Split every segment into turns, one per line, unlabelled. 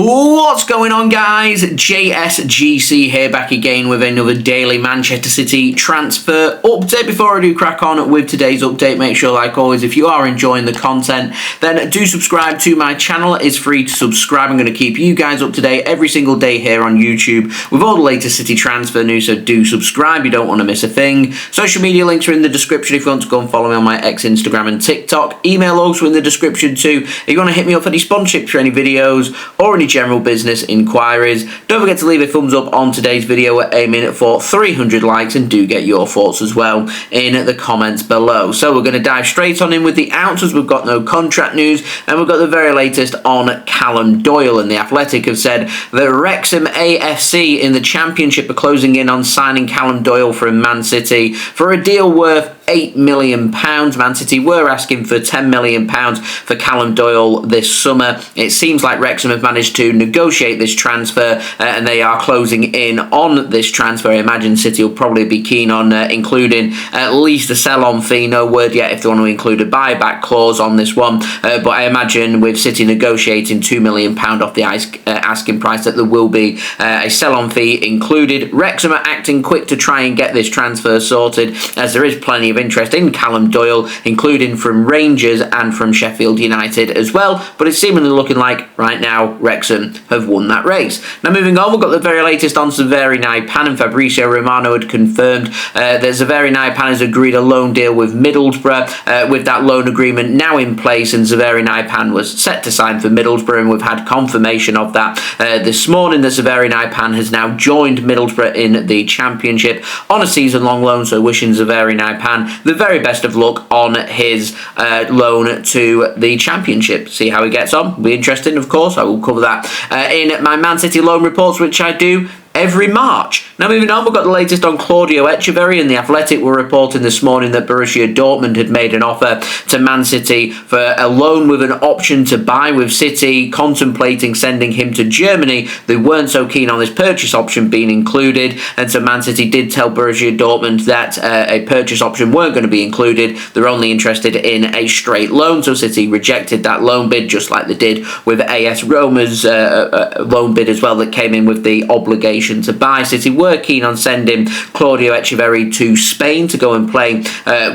What's going on, guys? JSGC here, back again with another daily Manchester City transfer update. Before I do crack on with today's update, make sure, like always, if you are enjoying the content, then do subscribe to my channel. It's free to subscribe. I'm going to keep you guys up to date every single day here on YouTube with all the latest City transfer news, so do subscribe. You don't want to miss a thing. Social media links are in the description if you want to go and follow me on my X, Instagram and TikTok. Email also in the description too if you want to hit me up for any sponsorship for any videos or any general business inquiries. Don't forget to leave a thumbs up on today's video. We're aiming for 300 likes, and do get your thoughts as well in the comments below. So we're going to dive straight on in with the outs, as we've got no contract news, and we've got the very latest on Callum Doyle. And the Athletic have said that Wrexham AFC in the Championship are closing in on signing Callum Doyle from Man City for a deal worth £8 million. Man City were asking for £10 million for Callum Doyle this summer. It seems like Wrexham have managed to negotiate this transfer, and they are closing in on this transfer. I imagine City will probably be keen on including at least a sell-on fee. No word yet if they want to include a buyback clause on this one, but I imagine with City negotiating £2 million off the asking price that there will be a sell-on fee included. Wrexham are acting quick to try and get this transfer sorted, as there is plenty of interest in Callum Doyle, including from Rangers and from Sheffield United as well, but it's seemingly looking like right now Wrexham have won that race. Now moving on, we've got the very latest on Sverre Nypan, and Fabrizio Romano had confirmed that Sverre Nypan has agreed a loan deal with Middlesbrough, with that loan agreement now in place, and Sverre Nypan was set to sign for Middlesbrough, and we've had confirmation of that this morning, that Sverre Nypan has now joined Middlesbrough in the Championship on a season-long loan, so wishing Sverre Nypan the very best of luck on his loan to the Championship. See how he gets on. Be interesting, of course. I will cover that in my Man City loan reports, which I do every March. Now moving on, we've got the latest on Claudio Echeverri, and the Athletic were reporting this morning that Borussia Dortmund had made an offer to Man City for a loan with an option to buy, with City contemplating sending him to Germany. They weren't so keen on this purchase option being included, and so Man City did tell Borussia Dortmund that a purchase option weren't going to be included. They're only interested in a straight loan, so City rejected that loan bid, just like they did with AS Roma's loan bid as well, that came in with the obligation to buy. City were keen on sending Claudio Echeverri to Spain to go and play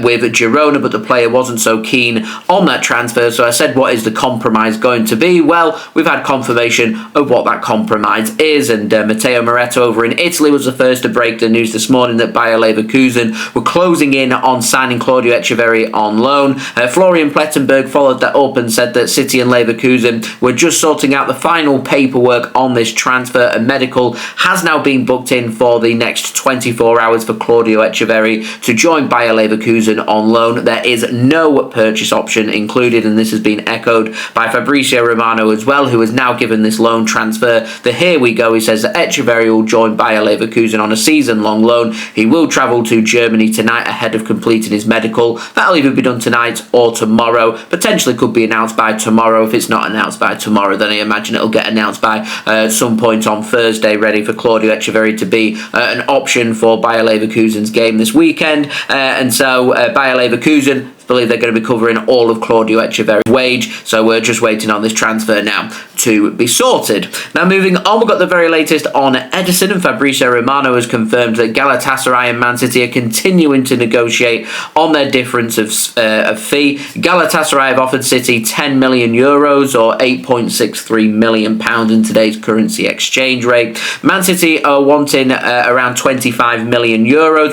with Girona, but the player wasn't so keen on that transfer. So I said, what is the compromise going to be? Well, we've had confirmation of what that compromise is, and Matteo Moretto over in Italy was the first to break the news this morning that Bayer Leverkusen were closing in on signing Claudio Echeverri on loan. Florian Plettenberg followed that up and said that City and Leverkusen were just sorting out the final paperwork on this transfer, and medical has now been booked in for the next 24 hours for Claudio Echeverri to join Bayer Leverkusen on loan. There is no purchase option included, and this has been echoed by Fabrizio Romano as well, who has now given this loan transfer the here we go. He says that Echeverri will join Bayer Leverkusen on a season-long loan. He will travel to Germany tonight ahead of completing his medical. That'll either be done tonight or tomorrow. Potentially could be announced by tomorrow. If it's not announced by tomorrow, then I imagine it'll get announced by some point on Thursday, ready for Claudio Echeverri to be an option for Bayer Leverkusen's game this weekend. And so Bayer Leverkusen believe they're going to be covering all of Claudio Echeverri's wage, so we're just waiting on this transfer now to be sorted. Now moving on, we've got the very latest on Ederson, and Fabrizio Romano has confirmed that Galatasaray and Man City are continuing to negotiate on their difference of fee. Galatasaray have offered City €10 million or £8.63 million in today's currency exchange rate. Man City are wanting around €25 million,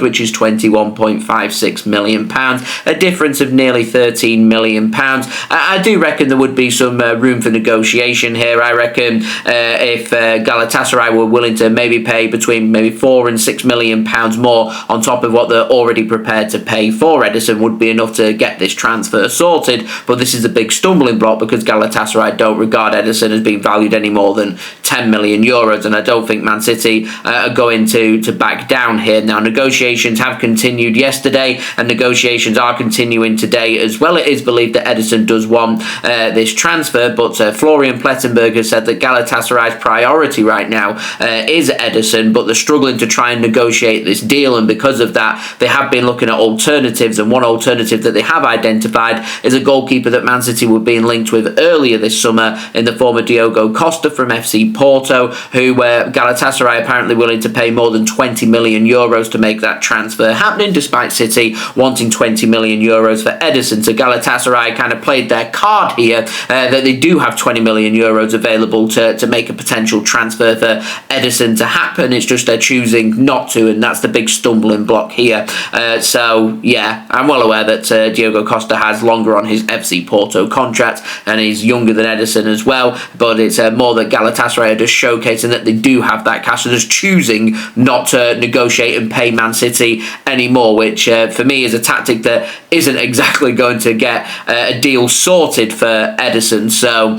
which is £21.56 million, a difference of nearly £13 million. I do reckon there would be some room for negotiation here. I reckon if Galatasaray were willing to maybe pay between maybe £4 and £6 million more on top of what they're already prepared to pay for Ederson, would be enough to get this transfer sorted. But this is a big stumbling block, because Galatasaray don't regard Ederson as being valued any more than €10 million, and I don't think Man City are going to back down here. Now, negotiations have continued yesterday, and negotiations are continuing in today as well. It is believed that Ederson does want this transfer, but Florian Plettenberg has said that Galatasaray's priority right now is Ederson, but they're struggling to try and negotiate this deal, and because of that they have been looking at alternatives, and one alternative that they have identified is a goalkeeper that Man City were being linked with earlier this summer in the form of Diogo Costa from FC Porto, who Galatasaray apparently willing to pay more than 20 million euros to make that transfer happening, despite City wanting 20 million euros for Ederson. So Galatasaray kind of played their card here, that they do have 20 million euros available to make a potential transfer for Ederson to happen. It's just they're choosing not to, and that's the big stumbling block here. So yeah, I'm well aware that Diogo Costa has longer on his FC Porto contract, and he's younger than Ederson as well, but it's more that Galatasaray are just showcasing that they do have that cash, and just choosing not to negotiate and pay Man City anymore, which for me is a tactic that isn't exactly going to get a deal sorted for Ederson. So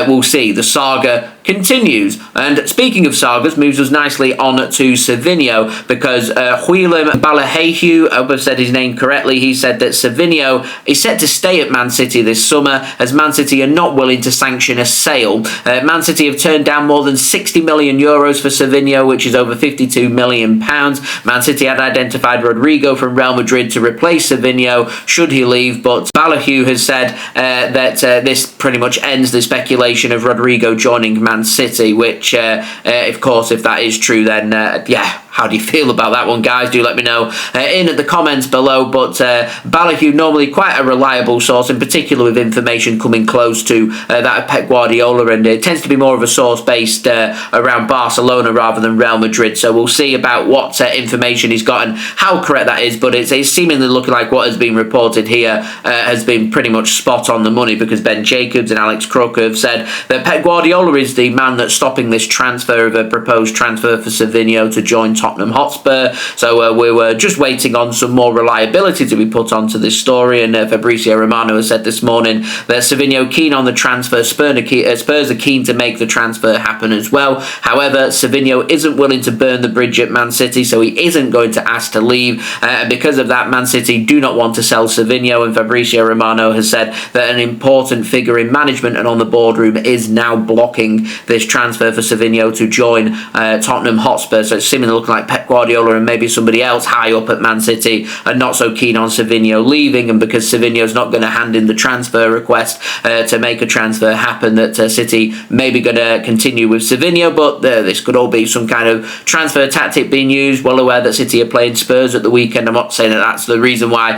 we'll see. The saga continues. And speaking of sagas, moves us nicely on to Savinho, because Guillem Balague, I hope I've said his name correctly, he said that Savinho is set to stay at Man City this summer, as Man City are not willing to sanction a sale. Man City have turned down more than 60 million euros for Savinho, which is over 52 million pounds. Man City had identified Rodrygo from Real Madrid to replace Savinho should he leave, but Balague has said that this pretty much ends the speculation of Rodrygo joining Man City, which of course, if that is true, then yeah, how do you feel about that one, guys? Do let me know in the comments below. But Balague, normally quite a reliable source, in particular with information coming close to that of Pep Guardiola, and it tends to be more of a source based around Barcelona rather than Real Madrid. So we'll see about what information he's got and how correct that is, but it's seemingly looking like what has been reported here has been pretty much spot on the money, because Ben Jacobs and Alex Crook have said that Pep Guardiola is the man that's stopping this transfer of a proposed transfer for Savinho to join Tottenham Hotspur. So we were just waiting on some more reliability to be put onto this story, and Fabrizio Romano has said this morning that Savinho keen on the transfer. Spurs are keen to make the transfer happen as well. However, Savinho isn't willing to burn the bridge at Man City, so he isn't going to ask to leave, and because of that, Man City do not want to sell Savinho, and Fabrizio Romano has said that an important figure in management and on the boardroom is now blocking this transfer for Savinho to join Tottenham Hotspur. So it's seemingly looking like Pep Guardiola and maybe somebody else high up at Man City are not so keen on Savinho leaving, and because Savinho's not going to hand in the transfer request to make a transfer happen, that City may be going to continue with Savinho, but this could all be some kind of transfer tactic being used. Well aware that City are playing Spurs at the weekend. I'm not saying that that's the reason why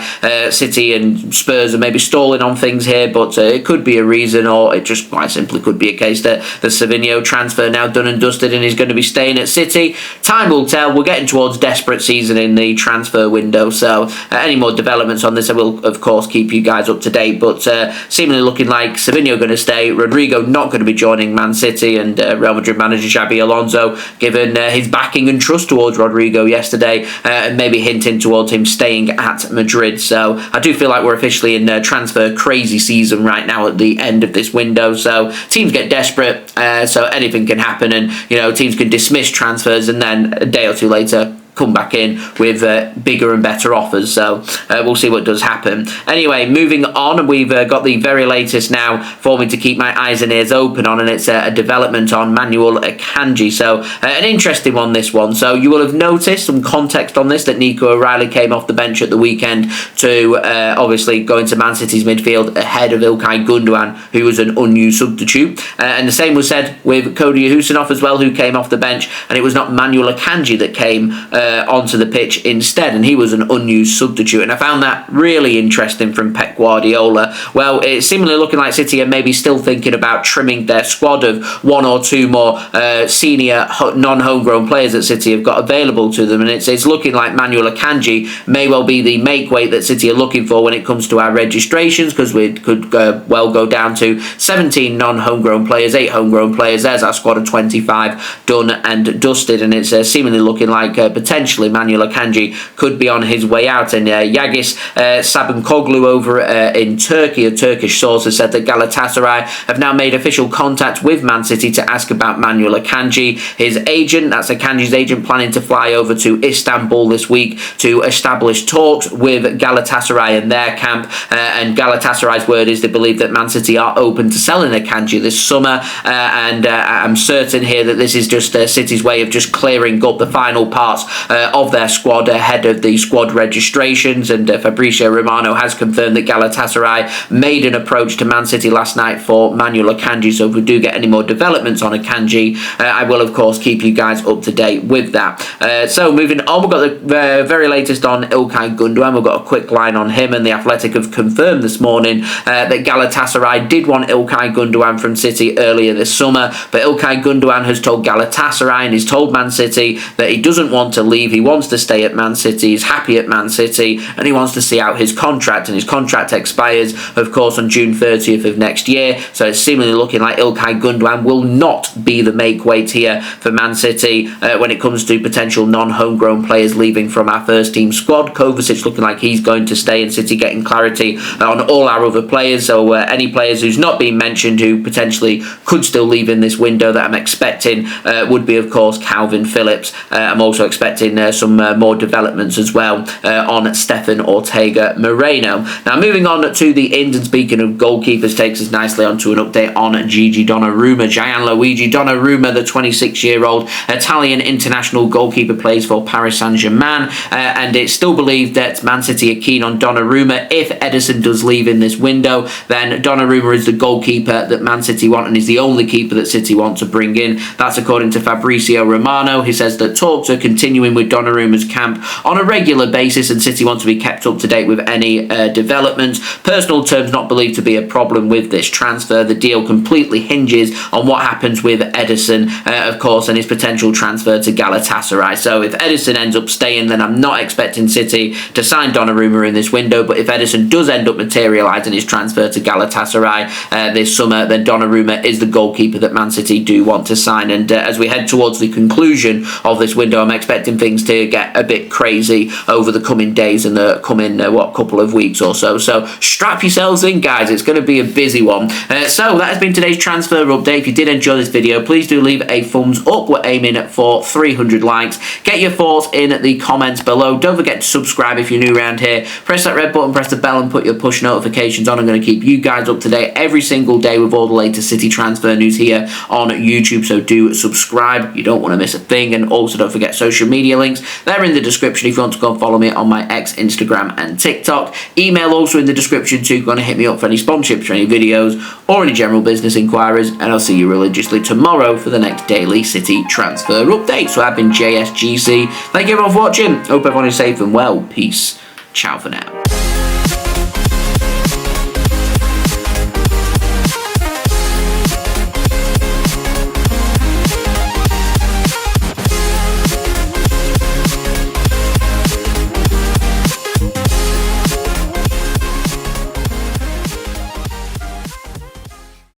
City and Spurs are maybe stalling on things here, but it could be a reason, or it just quite simply could be a case that the Savinho transfer now done and dusted and he's going to be staying at City. Time will tell. We're getting towards desperate season in the transfer window, so any more developments on this I will of course keep you guys up to date, but seemingly looking like Savinho going to stay, Rodrygo not going to be joining Man City, and Real Madrid manager Xabi Alonso given his backing and trust towards Rodrygo yesterday, and maybe hinting towards him staying at Madrid. So I do feel like we're officially in transfer crazy season right now at the end of this window, so teams get desperate, so anything can happen, and you know, teams can dismiss transfers and then a day or two later come back in with bigger and better offers. So we'll see what does happen. Anyway, moving on, we've got the very latest now for me to keep my eyes and ears open on, and it's a development on Manuel Akanji. So an interesting one, this one. So you will have noticed some context on this, that Nico O'Reilly came off the bench at the weekend to obviously go into Man City's midfield ahead of Ilkay Gundogan, who was an unused substitute. And the same was said with Cody Husinov as well, who came off the bench, and it was not Manuel Akanji that came onto the pitch instead, and he was an unused substitute. And I found that really interesting from Pep Guardiola. Well, it's seemingly looking like City are maybe still thinking about trimming their squad of one or two more senior non-homegrown players that City have got available to them, and it's looking like Manuel Akanji may well be the make weight that City are looking for when it comes to our registrations, because we could well go down to 17 non-homegrown players, 8 homegrown players. There's our squad of 25 done and dusted, and it's seemingly looking like potentially potentially Manuel Akanji could be on his way out. And Yagiz Salbuncuoglu over in Turkey, a Turkish source, has said that Galatasaray have now made official contact with Man City to ask about Manuel Akanji. His agent, that's Akanji's agent, planning to fly over to Istanbul this week to establish talks with Galatasaray and their camp. And Galatasaray's word is they believe that Man City are open to selling Akanji this summer. And I'm certain here that this is just City's way of just clearing up the final parts of their squad ahead of the squad registrations. And Fabrizio Romano has confirmed that Galatasaray made an approach to Man City last night for Manuel Akanji. So if we do get any more developments on Akanji, I will of course keep you guys up to date with that. So moving on, we've got the very latest on Ilkay Gundogan. We've got a quick line on him, and the Athletic have confirmed this morning that Galatasaray did want Ilkay Gundogan from City earlier this summer, but Ilkay Gundogan has told Galatasaray and he's told Man City that he doesn't want to leave. He wants to stay at Man City. He's happy at Man City, and he wants to see out his contract, and his contract expires of course on June 30th of next year. So it's seemingly looking like Ilkay Gundogan will not be the make weight here for Man City when it comes to potential non-homegrown players leaving from our first team squad. Kovacic looking like he's going to stay, in City getting clarity on all our other players. So any players who's not been mentioned who potentially could still leave in this window that I'm expecting would be of course Calvin Phillips. I'm also expecting some more developments as well on Stefan Ortega Moreno. Now moving on to the ins, and speaking of goalkeepers, takes us nicely onto an update on Gigi Donnarumma. Gianluigi Donnarumma, the 26-year-old Italian international goalkeeper, plays for Paris Saint-Germain, and it's still believed that Man City are keen on Donnarumma. If Ederson does leave in this window, then Donnarumma is the goalkeeper that Man City want, and is the only keeper that City want to bring in. That's according to Fabrizio Romano. He says that talks are continuing with Donnarumma's camp on a regular basis, and City want to be kept up to date with any developments. Personal terms not believed to be a problem with this transfer. The deal completely hinges on what happens with Ederson, of course, and his potential transfer to Galatasaray. So if Ederson ends up staying, then I'm not expecting City to sign Donnarumma in this window. But if Ederson does end up materialising his transfer to Galatasaray this summer, then Donnarumma is the goalkeeper that Man City do want to sign. And as we head towards the conclusion of this window, I'm expecting things to get a bit crazy over the coming days and the coming couple of weeks or so. So strap yourselves in, guys. It's going to be a busy one. So that has been today's transfer update. If you did enjoy this video, please do leave a thumbs up. We're aiming for 300 likes. Get your thoughts in the comments below. Don't forget to subscribe if you're new around here. Press that red button, press the bell, and put your push notifications on. I'm going to keep you guys up to date every single day with all the latest City transfer news here on YouTube. So do subscribe. You don't want to miss a thing. And also don't forget social media links. They're in the description if you want to go and follow me on my X, Instagram and TikTok. Email also in the description too. Go and hit me up for any sponsorships or any videos or any general business inquiries. And I'll see you religiously tomorrow for the next daily City transfer update. So I've been JSGC. Thank you everyone for watching. Hope everyone is safe and well. Peace. Ciao for now.